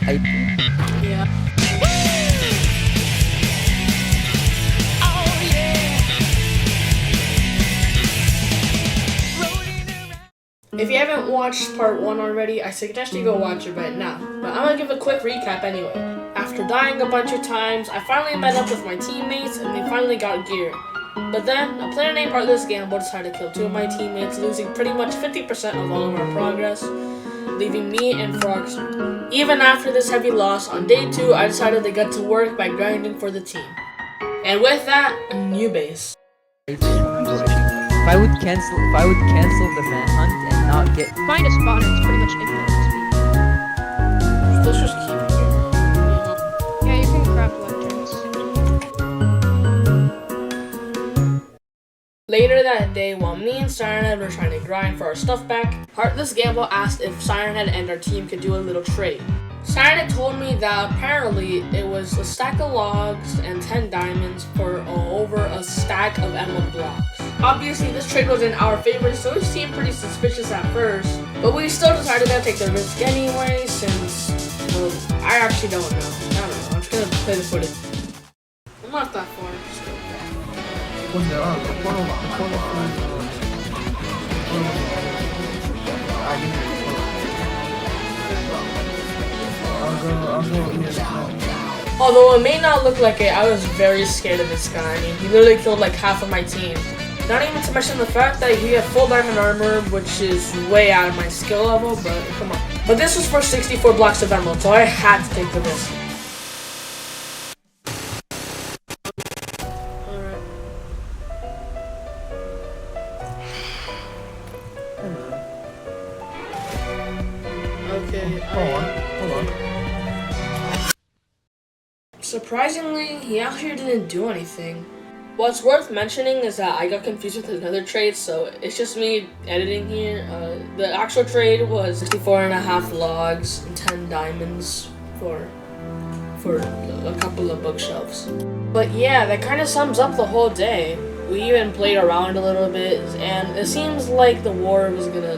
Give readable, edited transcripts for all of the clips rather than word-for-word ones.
I Yeah. If you haven't watched part 1 already, I suggest you go watch it right now. But I'm gonna give a quick recap anyway. After dying a bunch of times, I finally met up with my teammates and we finally got gear. But then, a player named Heartless Gamble decided to kill 2 of my teammates, losing pretty much 50% of all of our progress, leaving me and Frogs. Even after this heavy loss, on day 2, I decided to get to work by grinding for the team. And with that, a new base. if I would cancel the manhunt and not get Find a spawner, it's pretty much infinite Let's just keep it here. speed. Yeah, you can craft lanterns. Later that day, while me and Sirenhead were trying to grind for our stuff back, Heartless Gamble asked if Sirenhead and our team could do a little trade. Sirenhead told me that apparently it was a stack of logs and 10 diamonds for over a stack of emerald blocks. Obviously, this trade was in our favor, so it seemed pretty suspicious at first, but we still decided to take the risk anyway, since, well, I actually don't know. I don't know. I'm just gonna play the footage. I'm not that far. Just go. Although it may not look like it, I was very scared of this guy. I mean, he literally killed like half of my team. Not even to mention the fact that he had full diamond armor, which is way out of my skill level, but come on. But this was for 64 blocks of emerald, so I had to take the risk. Alright. Okay, Hold on. surprisingly, he actually didn't do anything. What's worth mentioning is that I got confused with another trade, so it's just me editing here. The actual trade was 64 and a half logs and 10 diamonds for a couple of bookshelves. But yeah, that kind of sums up the whole day. We even played around a little bit, and it seems like the war was gonna,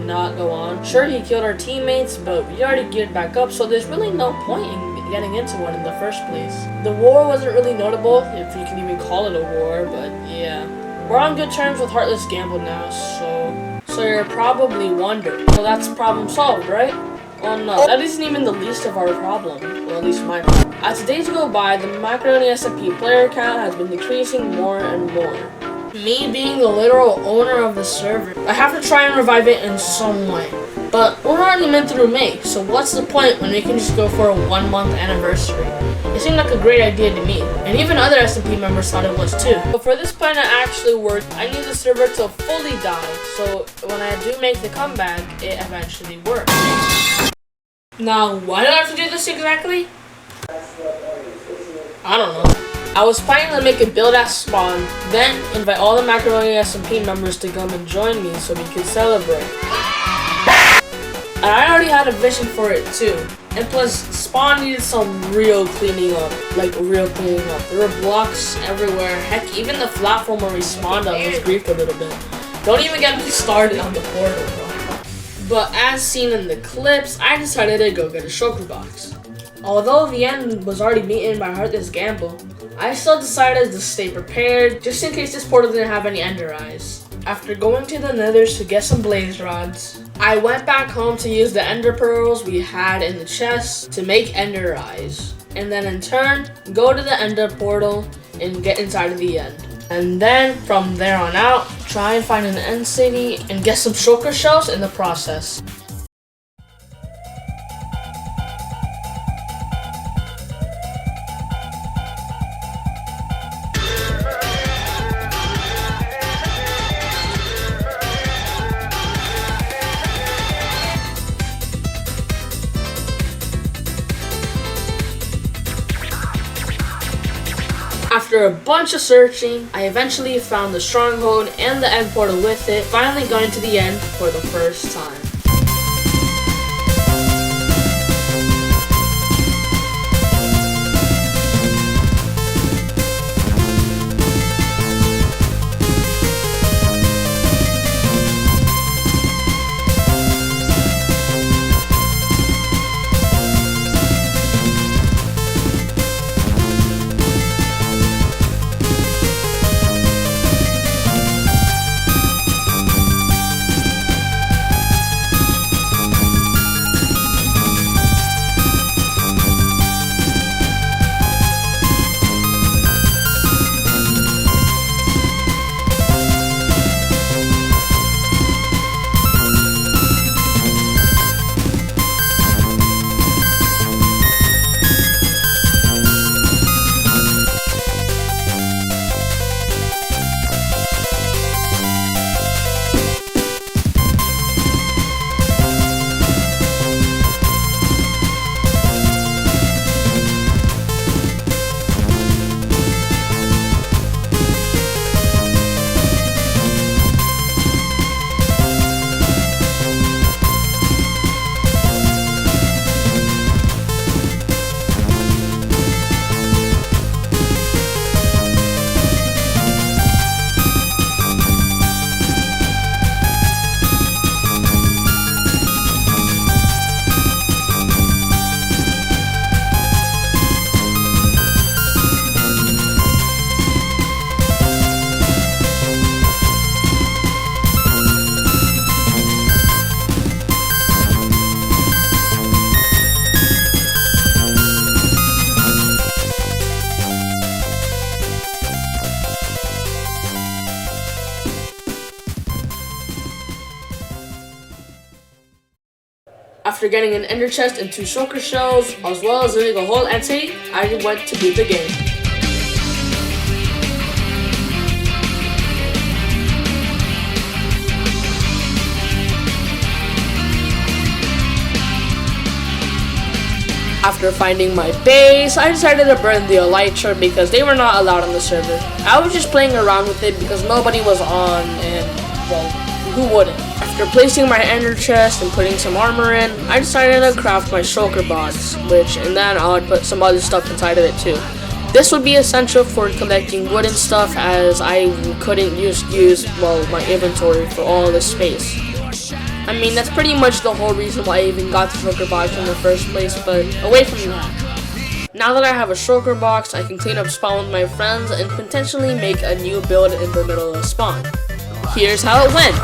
not go on. Sure, he killed our teammates, but we already geared back up, so there's really no point in getting into one in the first place. The war wasn't really notable, if you can even call it a war, but yeah. We're on good terms with Heartless Gamble now, so you're probably wondering, well, that's problem solved, right? Well, no, that isn't even the least of our problem, well, at least my problem. As days go by, the Macaroni SMP player count has been decreasing more and more. Me being the literal owner of the server, I have to try and revive it in some way. But we're already through May, so what's the point when we can just go for a 1-month anniversary? It seemed like a great idea to me, and even other SMP members thought it was too. But for this plan to actually work, I need the server to fully die, so when I do make the comeback, it eventually works. Now, why do I have to do this exactly? I don't know. I was planning to make a build-ass spawn, then invite all the Macaroni SMP members to come and join me so we could celebrate. And I already had a vision for it too. And plus, spawn needed some real cleaning up. Like, real cleaning up. There were blocks everywhere. Heck, even the platform where we spawned on was griefed a little bit. Don't even get me started on the portal, bro. But as seen in the clips, I decided to go get a shulker box. Although the end was already beaten by Heartless Gamble, I still decided to stay prepared just in case this portal didn't have any ender eyes. After going to the nethers to get some blaze rods, I went back home to use the ender pearls we had in the chest to make ender eyes. And then in turn, go to the ender portal and get inside of the end. And then from there on out, try and find an end city and get some shulker shells in the process. After a bunch of searching, I eventually found the stronghold and the end portal with it, finally going to the end for the first time. After getting an ender chest and 2 shulker shells, as well as looting a whole entity, I went to beat the game. After finding my base, I decided to burn the elytra because they were not allowed on the server. I was just playing around with it because nobody was on, and well, who wouldn't? After placing my ender chest and putting some armor in, I decided to craft my shulker box, and then I would put some other stuff inside of it too. This would be essential for collecting wood and stuff, as I couldn't use my inventory for all this space. I mean, that's pretty much the whole reason why I even got the shulker box in the first place, but away from that. Now that I have a shulker box, I can clean up spawn with my friends and potentially make a new build in the middle of spawn. Here's how it went.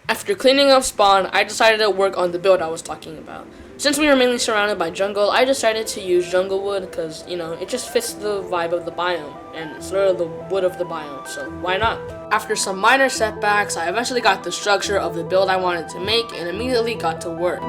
After cleaning up spawn, I decided to work on the build I was talking about. Since we were mainly surrounded by jungle, I decided to use jungle wood because, it just fits the vibe of the biome, and it's literally the wood of the biome, so why not? After some minor setbacks, I eventually got the structure of the build I wanted to make and immediately got to work.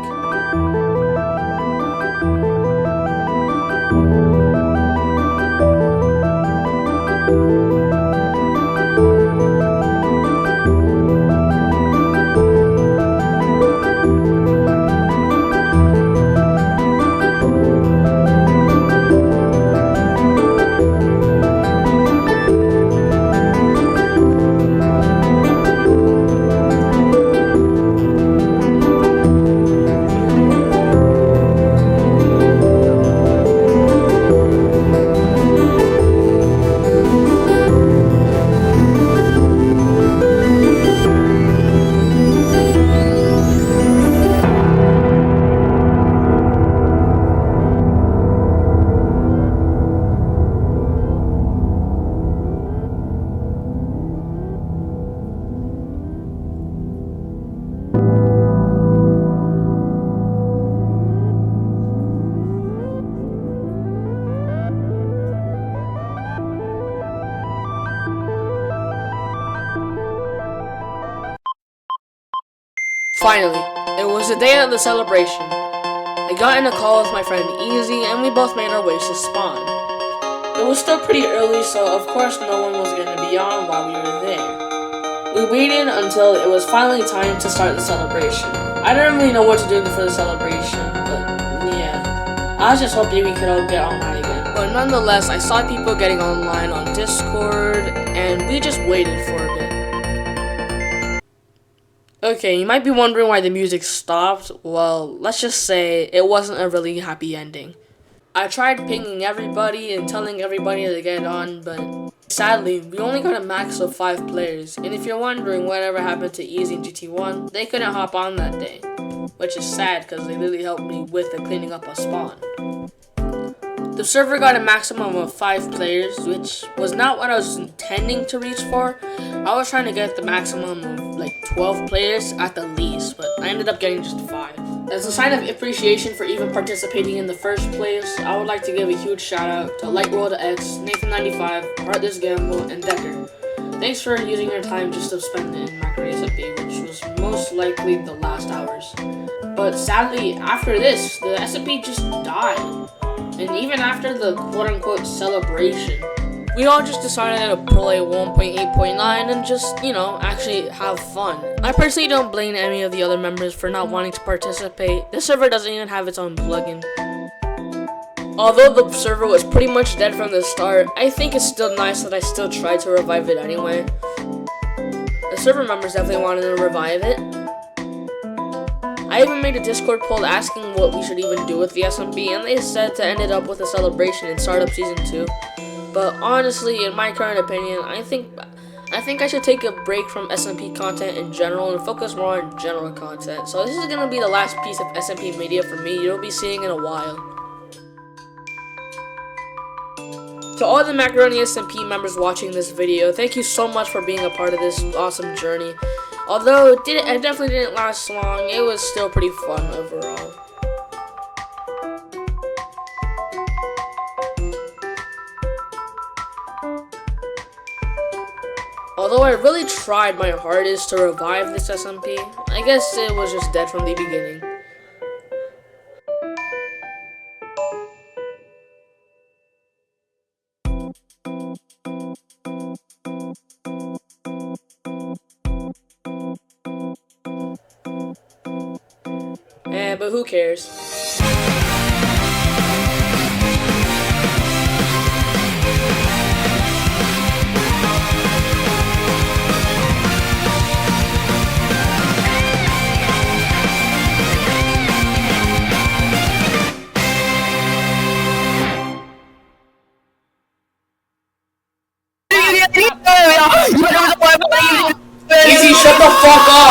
Finally, it was the day of the celebration. I got in a call with my friend Easy and we both made our ways to spawn. It was still pretty early, so of course no one was going to be on while we were there. We waited until it was finally time to start the celebration. I didn't really know what to do for the celebration, but yeah. I was just hoping we could all get online again. But nonetheless, I saw people getting online on Discord, and we just waited for a bit. Okay, you might be wondering why the music stopped. Well, let's just say it wasn't a really happy ending. I tried pinging everybody and telling everybody to get on, but sadly, we only got a max of 5 players, and if you're wondering whatever happened to Easy and GT1, they couldn't hop on that day, which is sad because they really helped me with the cleaning up a spawn. The server got a maximum of 5 players, which was not what I was intending to reach for. I was trying to get the maximum of like 12 players at the least, but I ended up getting just 5. As a sign of appreciation for even participating in the first place, I would like to give a huge shout out to LightWorldX, Nathan95, Heartless Gamble, and Decker. Thanks for using your time just to spend in Macaroni SMP, which was most likely the last hours. But sadly, after this, the SMP just died. And even after the quote-unquote celebration, we all just decided to play 1.8.9 and just, you know, actually have fun. I personally don't blame any of the other members for not wanting to participate. The server doesn't even have its own plugin. Although the server was pretty much dead from the start, I think it's still nice that I still tried to revive it anyway. The server members definitely wanted to revive it. I even made a Discord poll asking what we should even do with the SMP, and they said to end it up with a celebration in Startup Season 2. But honestly, in my current opinion, I think I should take a break from SMP content in general and focus more on general content. So this is gonna be the last piece of SMP media for me you'll be seeing in a while. To all the Macaroni SMP members watching this video, thank you so much for being a part of this awesome journey. Although it definitely didn't last long, it was still pretty fun overall. Although I really tried my hardest to revive this SMP, I guess it was just dead from the beginning. But who cares? Easy, shut the fuck up!